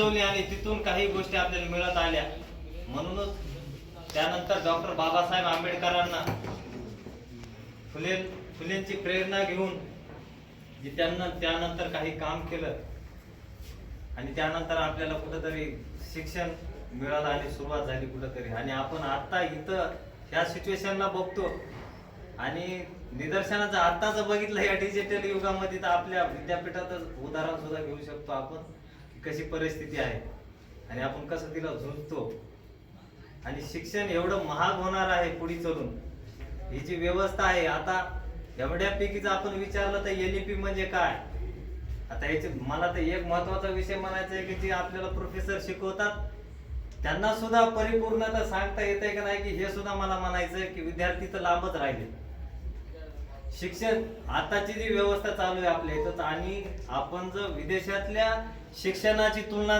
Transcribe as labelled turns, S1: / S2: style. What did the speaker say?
S1: मिळवली आणि तिथून काही गोष्टी आपल्याला मिळत आल्या. म्हणूनच त्यानंतर डॉक्टर बाबासाहेब आंबेडकरांना फुलेंची प्रेरणा घेऊन जी त्यांना त्यानंतर काही काम केलं आणि त्यानंतर आपल्याला कुठंतरी शिक्षण मिळालं आणि सुरुवात झाली कुठंतरी. आणि आपण आता इथं ह्या सिच्युएशनला बघतो आणि निदर्शनाचं आत्ताच बघितलं या डिजिटल युगामध्ये, तर आपल्या विद्यापीठातच उदाहरण सुद्धा घेऊ शकतो आपण की कशी परिस्थिती आहे आणि आपण कसं तिला झुंजतो. आणि शिक्षण एवढं महाग होणार आहे पुढे चलून. ही जी व्यवस्था आहे आता एवढ्यापैकीच आपण विचारलं तर एलईपी म्हणजे काय. आता याची मला तर एक महत्वाचा विषय म्हणायचा आहे की जे आपल्याला प्रोफेसर शिकवतात त्यांना सुद्धा परिपूर्णता सांगता येत आहे का नाही, की हे सुद्धा मला म्हणायचं आहे की विद्यार्थी तर लांबच राहिले. शिक्षण आताची जी व्यवस्था चालू आहे आपल्या इथं आणि आपण जर विदेशातल्या शिक्षणाची तुलना